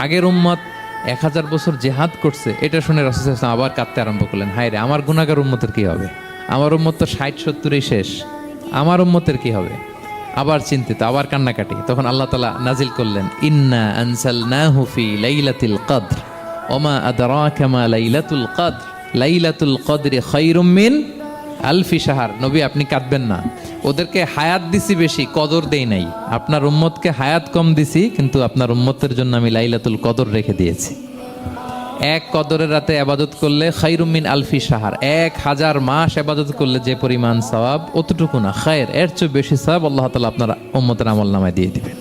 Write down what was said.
আগের উম্মত 1000 বছর জেহাদ করছে, এটা শুনে রাসূল সাল্লাল্লাহু আলাইহি ওয়াসাল্লাম আবার কাঁদতে আরম্ভ করলেন, হায় রে আমার গুনাহগার উম্মতের কি হবে, আমার উম্মত তো 60-70-ই শেষ, আমার উম্মতের কি হবে। আবার চিন্তিত, আবার কান্নাকাটি। তখন আল্লাহ তাআলা নাজিল করলেন, ইন্না আনসালনাহু ফি লাইলাতিল কদর ওমা আদরাকা মা লাইলাতুল কদর লাইলাতুল কদরি খায়রুম মিন আলফি শাহর। নবী আপনি কাঁদবেন না, ওদেরকে হায়াত দিছি বেশি, কদর দেই নাই। আপনার উম্মতকে হায়াত কম দিছি, কিন্তু আপনার উম্মতের জন্য আমি লাইলাতুল কদর রেখে দিয়েছি। এক কদরের রাতে আবাদত করলে খায়রুম মিন আলফি শাহর, 1000 মাস আবাদত করলে যে পরিমাণ সওয়াব, অতটুকু না, খায়ের এর চেয়ে বেশি সওয়াব আল্লাহ তাআলা আপনার উম্মতের আমলনামায় দিয়ে দিবেন।